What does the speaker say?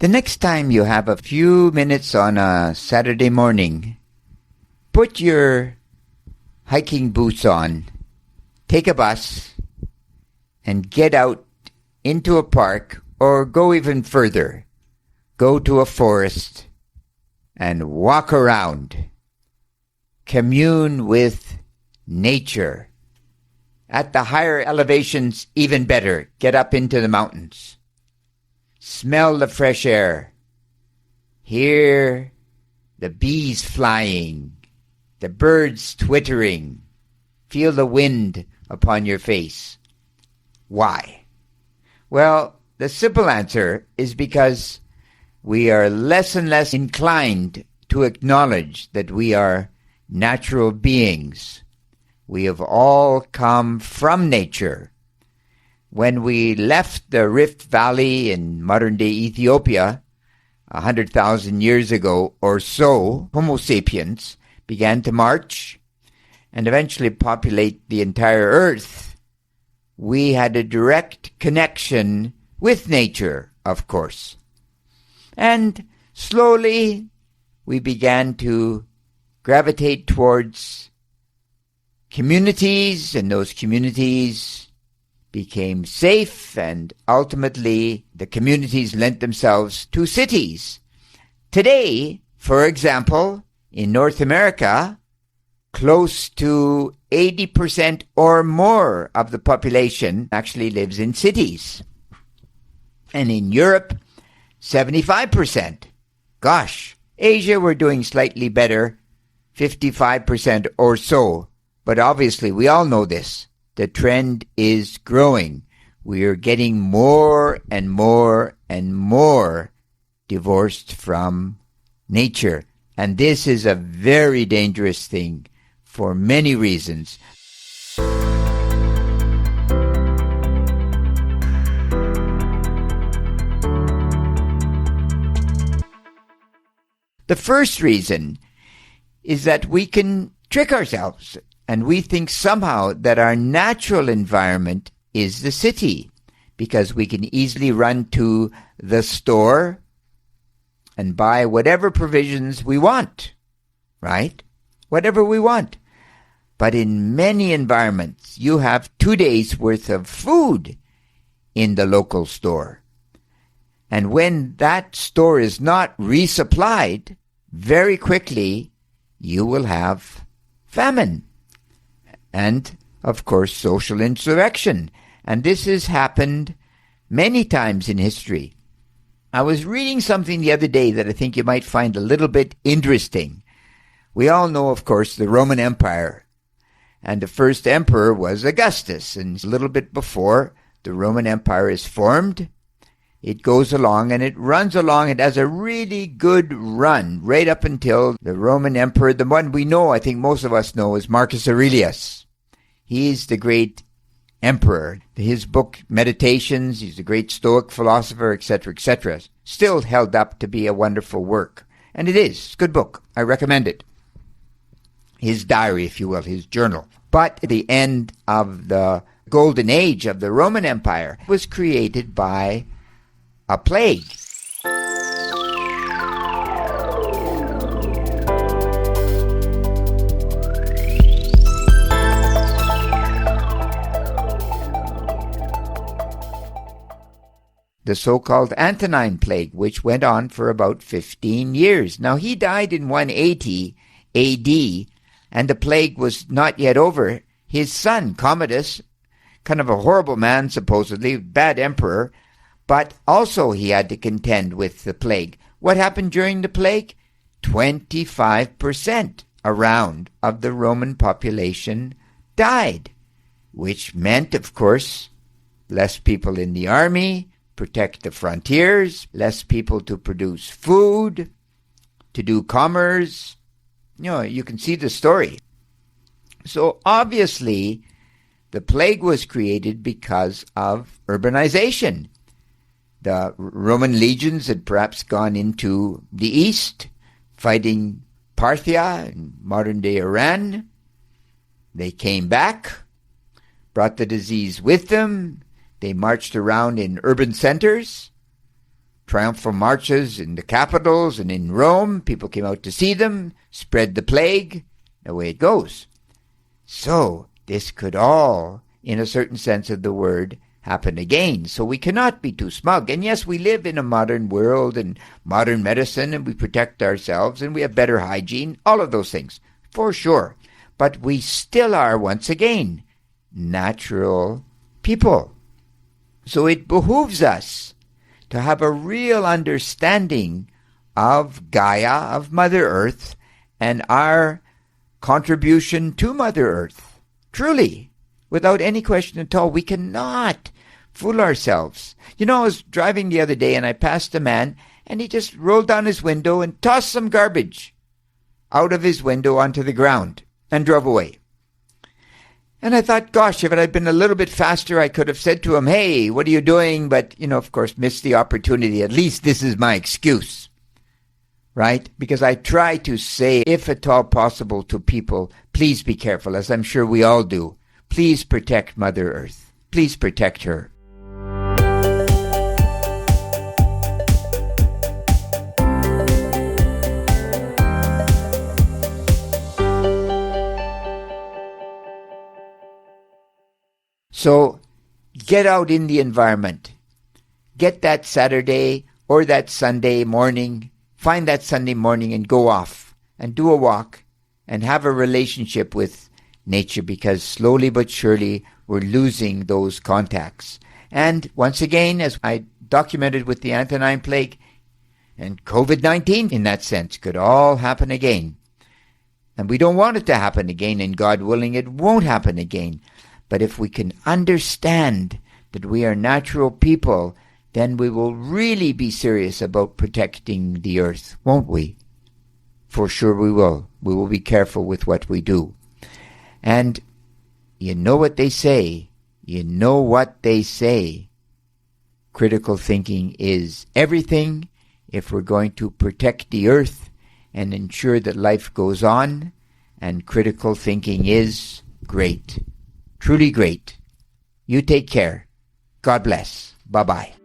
The next time you have a few minutes on a Saturday morning, put your hiking boots on, take a bus, and get out into a park, or go even further. Go to a forest and walk around. Commune with nature. At the higher elevations, even better. Get up into the mountains. Smell the fresh air. Hear the bees flying, the birds twittering. Feel the wind upon your face. Why? Well, the simple answer is because we are less and less inclined to acknowledge that we are natural beings. We have all come from nature. When we left the Rift Valley in modern-day Ethiopia 100,000 years ago or so, Homo sapiens began to march and eventually populate the entire earth. We had a direct connection with nature, of course. And slowly we began to gravitate towards communities, and those communities became safe, and ultimately the communities lent themselves to cities. Today, for example, in North America, close to 80% or more of the population actually lives in cities. And in Europe, 75%. Gosh, Asia we're doing slightly better, 55% or so. But obviously we all know this. The trend is growing. We are getting more and more and more divorced from nature. And this is a very dangerous thing for many reasons. The first reason is that we can trick ourselves, and we think somehow that our natural environment is the city, because we can easily run to the store and buy whatever provisions we want, right? Whatever we want. But in many environments, you have 2 days' worth of food in the local store. And when that store is not resupplied, very quickly you will have famine. And, of course, social insurrection. And this has happened many times in history. I was reading something the other day that I think you might find a little bit interesting. We all know, of course, the Roman Empire. And the first emperor was Augustus. And a little bit before the Roman Empire is formed, it goes along and it runs along. It has a really good run right up until the Roman emperor. The one we know, I think most of us know, is Marcus Aurelius. He's the great emperor. His book, Meditations, he's a great Stoic philosopher, etc., still held up to be a wonderful work. And it is. It's a good book. I recommend it. His diary, if you will, his journal. But the end of the golden age of the Roman Empire was created by a plague. The so-called Antonine Plague, which went on for about 15 years. Now, he died in 180 AD, and the plague was not yet over. His son, Commodus, kind of a horrible man, supposedly, bad emperor, but also he had to contend with the plague. What happened during the plague? 25% around of the Roman population died, which meant, of course, less people in the army, protect the frontiers, less people to produce food, to do commerce. You know, you can see the story. So obviously, the plague was created because of urbanization. The Roman legions had perhaps gone into the east, fighting Parthia in modern-day Iran. They came back, brought the disease with them. They marched around in urban centers, triumphal marches in the capitals and in Rome. People came out to see them, spread the plague. The way it goes. So this could all, in a certain sense of the word, happen again. So we cannot be too smug. And yes, we live in a modern world and modern medicine, and we protect ourselves and we have better hygiene, all of those things, for sure. But we still are, once again, natural people. So it behooves us to have a real understanding of Gaia, of Mother Earth, and our contribution to Mother Earth. Truly, without any question at all, we cannot fool ourselves. You know, I was driving the other day and I passed a man and he just rolled down his window and tossed some garbage out of his window onto the ground and drove away. And I thought, gosh, if it had been a little bit faster, I could have said to him, hey, what are you doing? But, of course, missed the opportunity. At least this is my excuse. Right? Because I try to say, if at all possible, to people, please be careful, as I'm sure we all do. Please protect Mother Earth. Please protect her. So, get out in the environment. Get that Saturday or that Sunday morning. Find that Sunday morning and go off and do a walk and have a relationship with nature, because slowly but surely we're losing those contacts. And once again, as I documented with the Antonine Plague and COVID-19 in that sense, could all happen again. And we don't want it to happen again, and God willing, it won't happen again. But if we can understand that we are natural people, then we will really be serious about protecting the earth, won't we? For sure we will. We will be careful with what we do. And you know what they say. You know what they say. Critical thinking is everything if we're going to protect the earth and ensure that life goes on. And critical thinking is great. Truly great. You take care. God bless. Bye-bye.